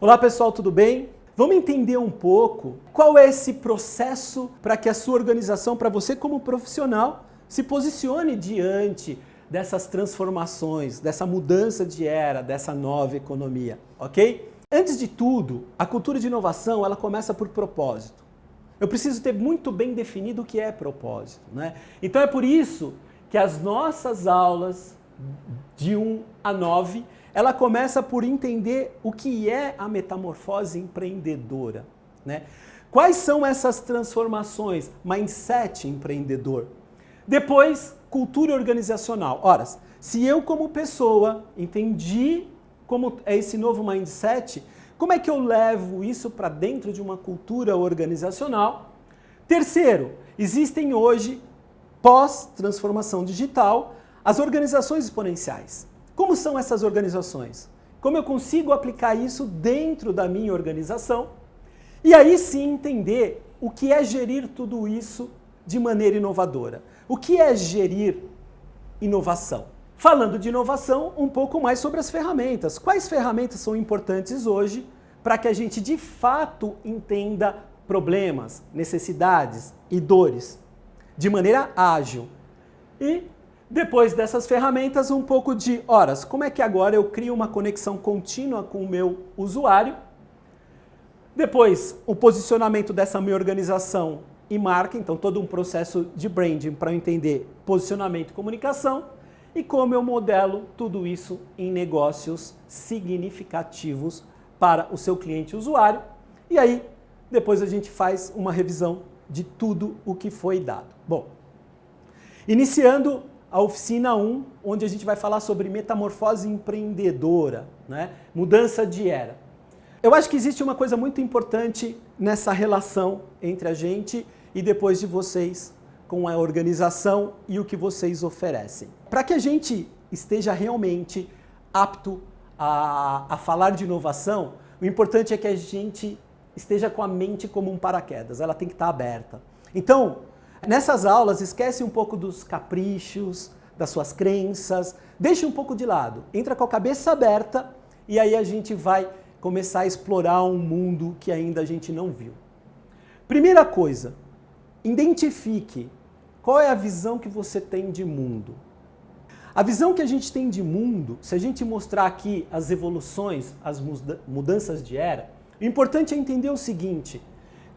Olá pessoal, tudo bem? Vamos entender um pouco qual é esse processo para que a sua organização, para você como profissional, se posicione diante dessas transformações, dessa mudança de era, dessa nova economia, ok? Antes de tudo, a cultura de inovação ela começa por propósito. Eu preciso ter muito bem definido o que é propósito, né? Então é por isso que as nossas aulas de 1 a 9 ela começa por entender o que é a metamorfose empreendedora, né? Quais são essas transformações? Mindset empreendedor. Depois, cultura organizacional. Ora, se eu como pessoa entendi como é esse novo mindset, como é que eu levo isso para dentro de uma cultura organizacional? Terceiro, existem hoje, pós-transformação digital, as organizações exponenciais. Como são essas organizações? Como eu consigo aplicar isso dentro da minha organização? E aí sim entender o que é gerir tudo isso de maneira inovadora. O que é gerir inovação? Falando de inovação, um pouco mais sobre as ferramentas. Quais ferramentas são importantes hoje para que a gente de fato entenda problemas, necessidades e dores de maneira ágil? E depois dessas ferramentas, um pouco de horas. Como é que agora eu crio uma conexão contínua com o meu usuário? Depois, o posicionamento dessa minha organização e marca, então todo um processo de branding para eu entender posicionamento e comunicação e como eu modelo tudo isso em negócios significativos para o seu cliente e usuário. E aí, depois a gente faz uma revisão de tudo o que foi dado. Bom, iniciando a oficina 1, onde a gente vai falar sobre metamorfose empreendedora, né? Mudança de era. Eu acho que existe uma coisa muito importante nessa relação entre a gente e depois de vocês com a organização e o que vocês oferecem. Para que a gente esteja realmente apto a falar de inovação, o importante é que a gente esteja com a mente como um paraquedas, ela tem que estar aberta. Então, nessas aulas, esquece um pouco dos caprichos, das suas crenças, deixe um pouco de lado, entra com a cabeça aberta e aí a gente vai começar a explorar um mundo que ainda a gente não viu. Primeira coisa, identifique qual é a visão que você tem de mundo. A visão que a gente tem de mundo, se a gente mostrar aqui as evoluções, as mudanças de era, o importante é entender o seguinte: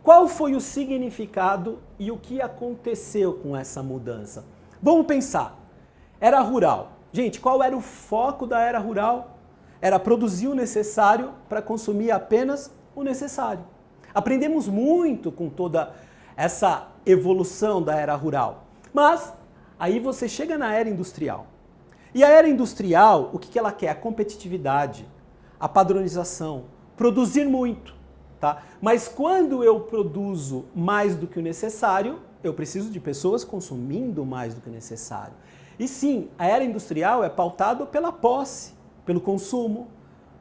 qual foi o significado e o que aconteceu com essa mudança? Vamos pensar. Era rural. Gente, qual era o foco da era rural? Era produzir o necessário para consumir apenas o necessário. Aprendemos muito com toda essa evolução da era rural. Mas aí você chega na era industrial. E a era industrial, o que ela quer? A competitividade, a padronização, produzir muito. Tá? Mas quando eu produzo mais do que o necessário, eu preciso de pessoas consumindo mais do que o necessário. E sim, a era industrial é pautada pela posse, pelo consumo,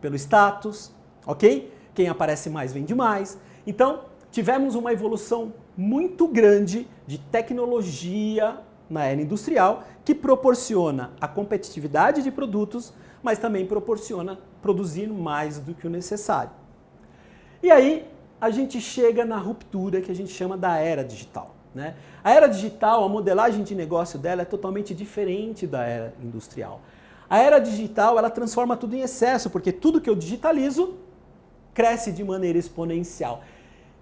pelo status, ok? Quem aparece mais vende mais. Então, tivemos uma evolução muito grande de tecnologia na era industrial que proporciona a competitividade de produtos, mas também proporciona produzir mais do que o necessário. E aí a gente chega na ruptura que a gente chama da era digital, né? A era digital, a modelagem de negócio dela é totalmente diferente da era industrial. A era digital, ela transforma tudo em excesso, porque tudo que eu digitalizo cresce de maneira exponencial.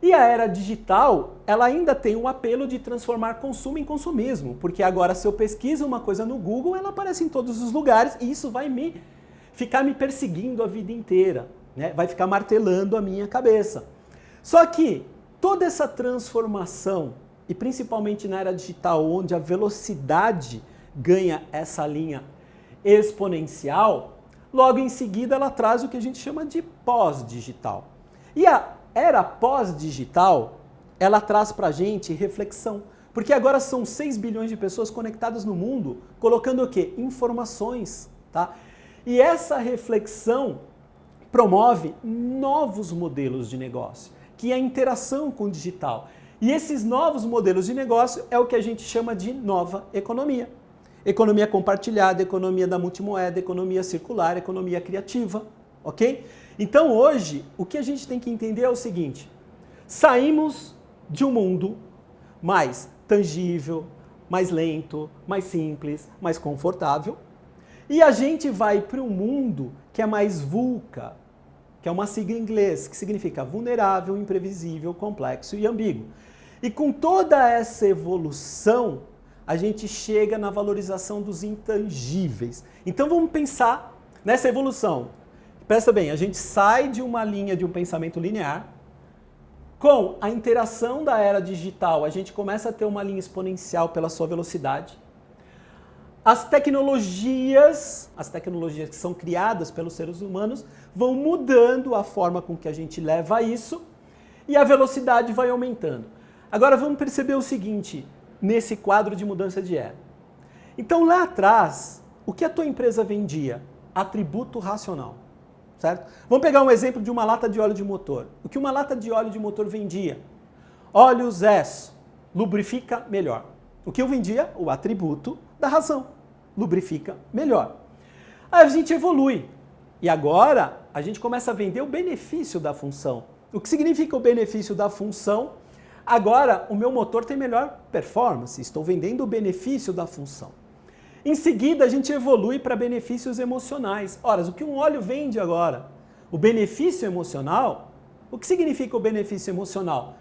E a era digital, ela ainda tem o apelo de transformar consumo em consumismo, porque agora se eu pesquiso uma coisa no Google, ela aparece em todos os lugares e isso vai ficar me perseguindo a vida inteira, né? Vai ficar martelando a minha cabeça. Só que toda essa transformação, e principalmente na era digital, onde a velocidade ganha essa linha exponencial, logo em seguida ela traz o que a gente chama de pós-digital. E a era pós-digital, ela traz pra gente reflexão, porque agora são 6 bilhões de pessoas conectadas no mundo, colocando o quê? Informações, tá? E essa reflexão promove novos modelos de negócio, que é a interação com o digital. E esses novos modelos de negócio é o que a gente chama de nova economia. Economia compartilhada, economia da multimoeda, economia circular, economia criativa. ok? Então hoje, o que a gente tem que entender é o seguinte: saímos de um mundo mais tangível, mais lento, mais simples, mais confortável, e a gente vai para um mundo que é mais VUCA, que é uma sigla em inglês, que significa vulnerável, imprevisível, complexo e ambíguo. E com toda essa evolução, a gente chega na valorização dos intangíveis. Então vamos pensar nessa evolução. Presta bem, a gente sai de uma linha de um pensamento linear. Com a interação da era digital, a gente começa a ter uma linha exponencial pela sua velocidade. As tecnologias que são criadas pelos seres humanos vão mudando a forma com que a gente leva isso e a velocidade vai aumentando. Agora vamos perceber o seguinte, nesse quadro de mudança de era. Então lá atrás, o que a tua empresa vendia? Atributo racional, certo? Vamos pegar um exemplo de uma lata de óleo de motor. O que uma lata de óleo de motor vendia? Óleo ZES, lubrifica melhor. O que eu vendia? O atributo da razão, lubrifica melhor. Aí a gente evolui e agora a gente começa a vender o benefício da função. O que significa o benefício da função? Agora o meu motor tem melhor performance, estou vendendo o benefício da função. Em seguida a gente evolui para benefícios emocionais. Ora, o que um óleo vende agora? O benefício emocional? O que significa o benefício emocional?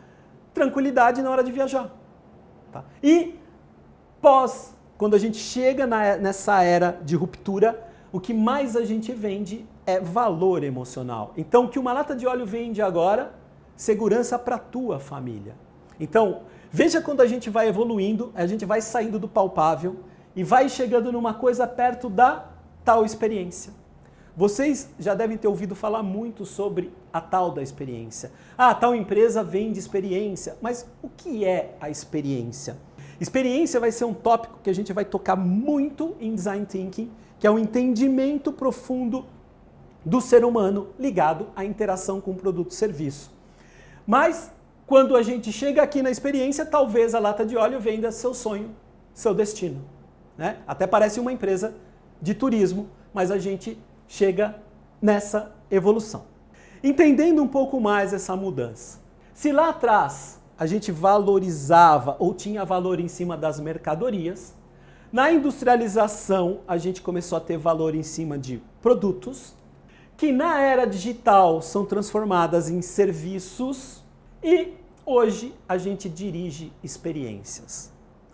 Tranquilidade na hora de viajar. Tá? E quando a gente chega nessa era de ruptura, o que mais a gente vende é valor emocional. Então, o que uma lata de óleo vende agora? Segurança para a tua família. Então, veja quando a gente vai evoluindo, a gente vai saindo do palpável e vai chegando numa coisa perto da tal experiência. Vocês já devem ter ouvido falar muito sobre a tal da experiência. Ah, tal empresa vende experiência. Mas o que é a experiência? Experiência vai ser um tópico que a gente vai tocar muito em Design Thinking, que é o entendimento profundo do ser humano ligado à interação com o produto e serviço. Mas, quando a gente chega aqui na experiência, talvez a lata de óleo venda seu sonho, seu destino. Né? Até parece uma empresa de turismo, mas a gente chega nessa evolução. Entendendo um pouco mais essa mudança. Se lá atrás a gente valorizava ou tinha valor em cima das mercadorias, na industrialização a gente começou a ter valor em cima de produtos, que na era digital são transformadas em serviços e hoje a gente dirige experiências,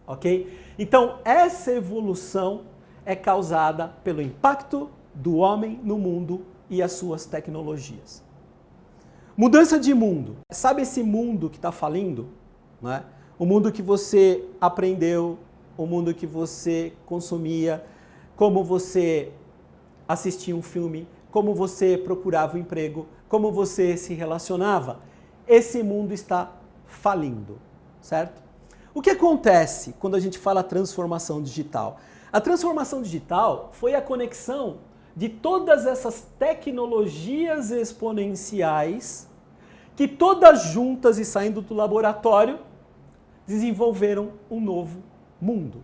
ok? Então essa evolução é causada pelo impacto do homem no mundo e as suas tecnologias. Mudança de mundo. Sabe esse mundo que está falindo? Né? O mundo que você aprendeu, o mundo que você consumia, como você assistia um filme, como você procurava um emprego, como você se relacionava. Esse mundo está falindo, certo? O que acontece quando a gente fala transformação digital? A transformação digital foi a conexão de todas essas tecnologias exponenciais que todas juntas e saindo do laboratório desenvolveram um novo mundo.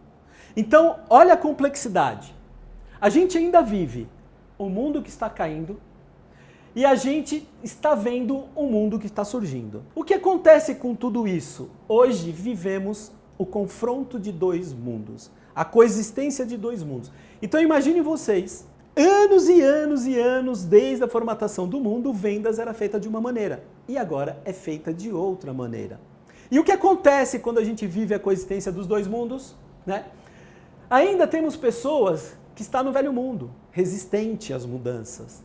Então, olha a complexidade. A gente ainda vive um mundo que está caindo e a gente está vendo um mundo que está surgindo. O que acontece com tudo isso? Hoje vivemos o confronto de dois mundos, a coexistência de dois mundos. Então imaginem vocês, anos e anos e anos, desde a formatação do mundo, vendas era feita de uma maneira e agora é feita de outra maneira. E o que acontece quando a gente vive a coexistência dos dois mundos? Né? Ainda temos pessoas que estão no velho mundo, resistente às mudanças.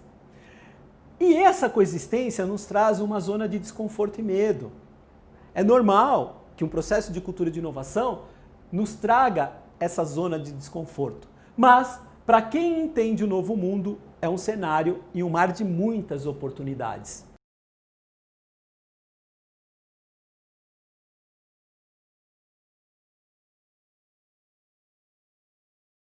E essa coexistência nos traz uma zona de desconforto e medo. É normal que um processo de cultura de inovação nos traga essa zona de desconforto. Mas, para quem entende o novo mundo, é um cenário e um mar de muitas oportunidades.